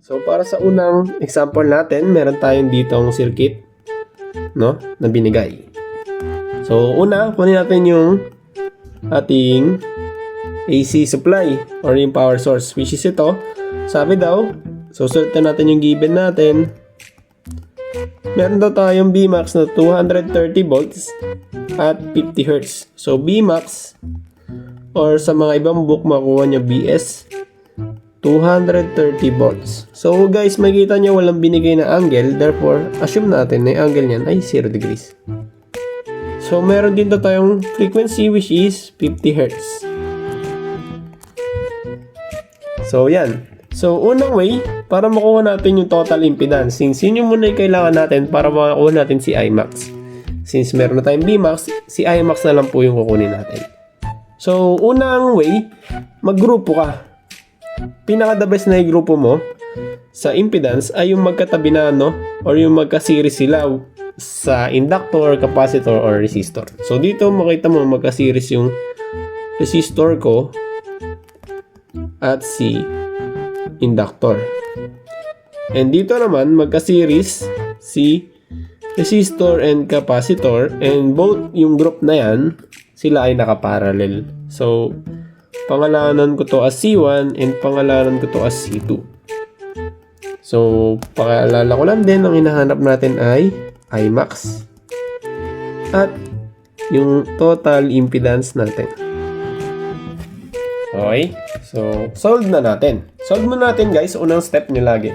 So para sa unang example natin, meron tayong ditong circuit, no, na binigay. So una, kunin natin yung ating AC supply or yung power source, which is ito. Sabi daw, susultan natin yung given natin. Meron daw tayong Bmax na 230 volts at 50 Hz. So Bmax, or sa mga ibang book makuha nyo BS, 230 volts. So guys, makikita nyo walang binigay na angle. Therefore, assume natin na yung angle niyan ay 0 degrees. So meron din tayong frequency which is 50 Hz. So yan. So unang way, para makuha natin yung total impedance, since yun yung muna yung kailangan natin para makuha natin si Imax. Since meron na tayong Bmax, si Imax na lang po yung kukunin natin. So unang way, maggrupo ka. Pinaka the best na yung grupo mo sa impedance ay yung magkatabi na, no, or yung magka-series sila sa inductor, capacitor, or resistor. So dito makita mo magka-series yung resistor ko at si inductor. And dito naman magka-series si resistor and capacitor, and both yung group na yan sila ay nakaparallel. So pangalanan ko to as C1 and pangalanan ko to as C2. So paalala ko lang din, ang hinahanap natin ay Imax at yung total impedance natin. Okay, so solve na natin. Solve mo natin guys, unang step nyo lagi.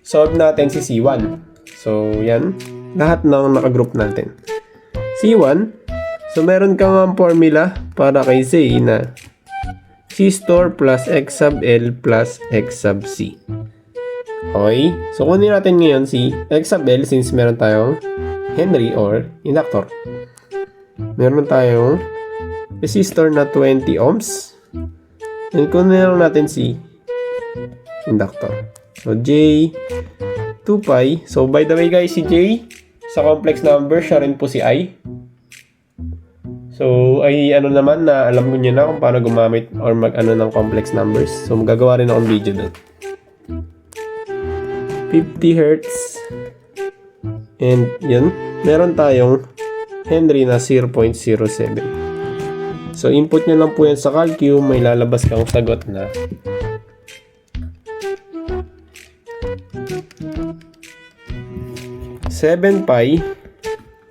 Solve natin si C1. So yan, lahat ng nakagroup natin. C1, so meron kang ang formula para kay Z na C store plus X sub L plus X sub C. Okay, so kunin natin ngayon si X sub L since meron tayong Henry or inductor. Meron tayong resistor na 20 ohms. And kunin lang natin si inductor. So J 2 pi. So by the way guys, si J sa complex number, siya rin po si I. So ay ano naman na alam ko nyo na kung paano gumamit or mag-ano ng complex numbers. So magagawa rin akong video doon. 50 Hz. And yun, meron tayong Henry na 0.07. So input nyo lang po yan sa calcu, may lalabas kang sagot na 7 pi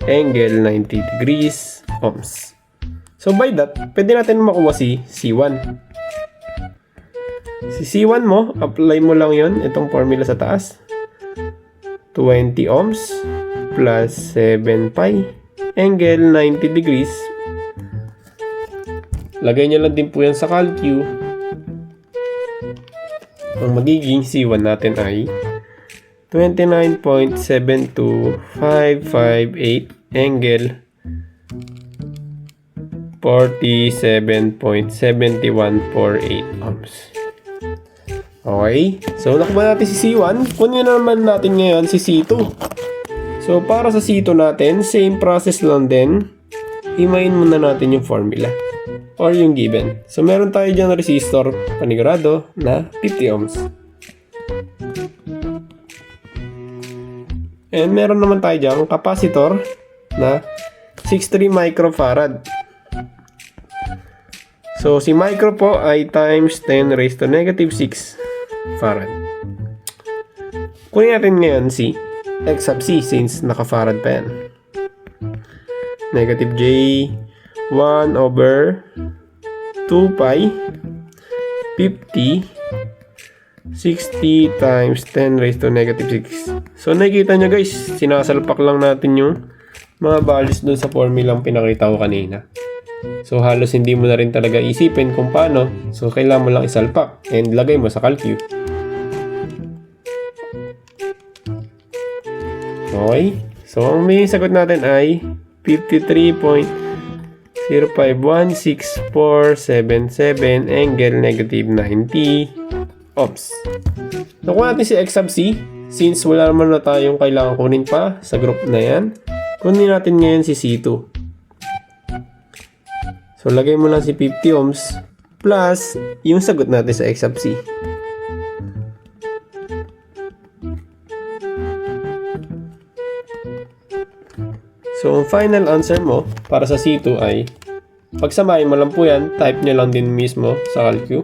angle 90 degrees ohms. So by that, pwede natin makuha si C1. Si C1 mo, apply mo lang yon, itong formula sa taas. 20 ohms plus 7 pi angle 90 degrees. Lagay nyo lang din po yan sa calcu. Ang magiging C1 natin ay 29.72558 angle 47.7148 ohms. Okay, so nakuha natin si C1. Kunin naman natin ngayon si C2. So para sa C2 natin, same process lang din. Himayin muna natin yung formula or yung given. So meron tayo dyan na resistor panigurado na 50 ohms. And meron naman tayo dyan capacitor na 63 microfarad. So si micro po ay times 10 raised to negative 6 farad. Kunin natin ngayon si X sub C since naka-farad pa yan. Negative J 1 over 2 pi 50 60 times 10 raised to negative 6. So nakikita nyo guys, sinasalpak lang natin yung mga values dun sa formulang pinakita ko kanina. So halos hindi mo na rin talaga isipin kung paano. So kailangan mo lang isalpak and lagay mo sa calcu. Okay. So ang may sagot natin ay 53.0516477 angle negative 90 ohms. So kung natin si X sub C, since wala naman na tayong kailangan kunin pa sa group na yan, kunin natin ngayon si C2. So lagay mo lang si 50 ohms plus yung sagot natin sa X sub C. So, ang final answer mo para sa C2 ay pagsamahin mo lang po yan, type nyo lang din mismo sa CalQ.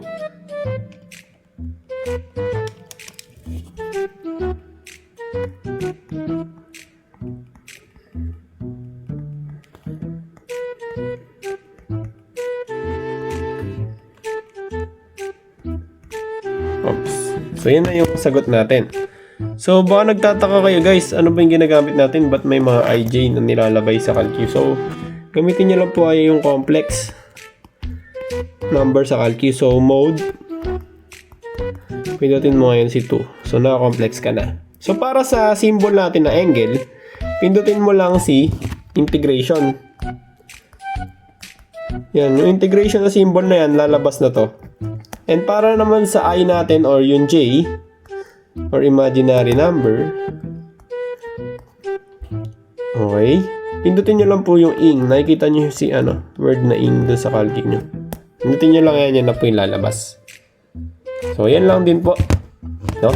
Oops. So, yan na yung sagot natin. So, baka nagtataka kayo guys, ano ba yung ginagamit natin? Ba't may mga IJ na nilalabay sa CalQ? So, gamitin nyo lang po ay yung complex number sa CalQ. So, mode. Pindutin mo ngayon si 2. So, naka-complex ka na. So, para sa symbol natin na angle, pindutin mo lang si integration. Yan, yung integration na symbol na yan, lalabas na to. And para naman sa I natin or yung J, or imaginary number, okay, pindutin nyo lang po yung ing. Nakikita nyo si word na ing dun sa CalQ nyo. Pindutin nyo lang yan na po yung lalabas. So, yan lang din po. No?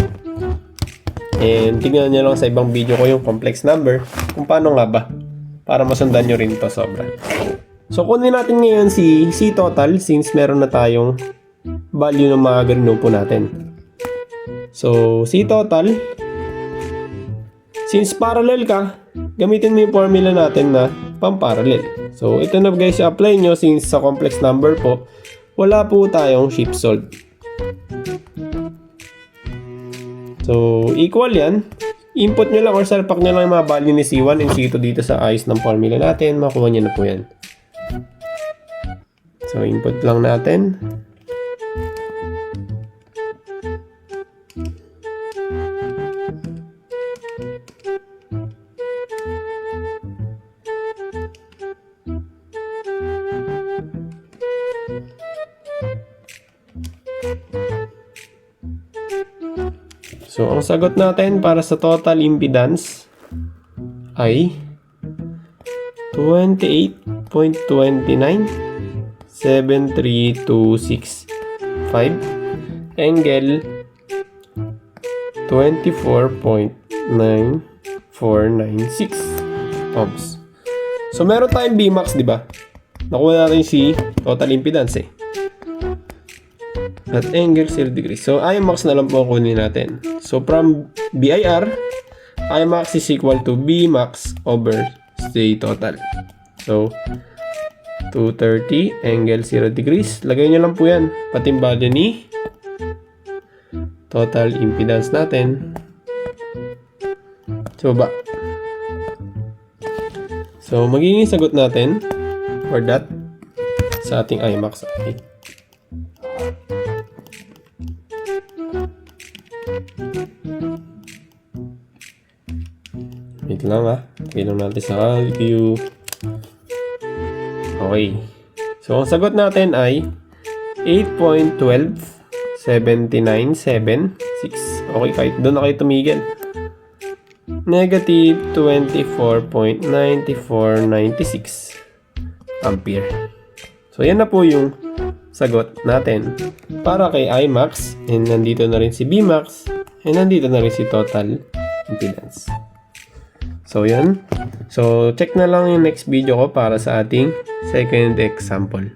And tingnan nyo lang sa ibang video ko yung complex number kung paano nga ba para masundan nyo rin to sobra. So, kunin natin ngayon si C total since meron na tayong value ng mga ganun po natin. So, C total, since parallel ka, gamitin mo yung formula natin na pamparallel. So, ito na guys, apply nyo since sa complex number po, wala po tayong shift solve. So, equal yan. Input nyo lang or salpak nyo lang yung mga value ni C1 and C2 dito sa ayos ng formula natin. Makuha nyo na po yan. So, input lang natin. So, ang sagot natin para sa total impedance ay 28.29 73265 angle 24.9496 ohms. So, meron tayong Bmax, di ba? Nakuha natin si total impedance eh. At angle 0 degrees. So, Imax na lang po ang kunin natin. So, from BIR, Imax is equal to Bmax over C total. So, 230 angle 0 degrees. Lagay nyo lang po yan. Pati yung value ni total impedance natin. So, ba? So, magiging sagot natin for that sa ating Imax. Okay. Wait lang Tignan natin sa CalQ. Okay. So, ang sagot natin ay 8.127976. Okay, kahit doon na kayo tumigil. Negative 24.9496 ampere. So, yan na po yung sagot natin para kay Imax. And nandito na rin si Bmax. And nandito na rin si total impedance. So, yan. So, check na lang yung next video ko para sa ating second example.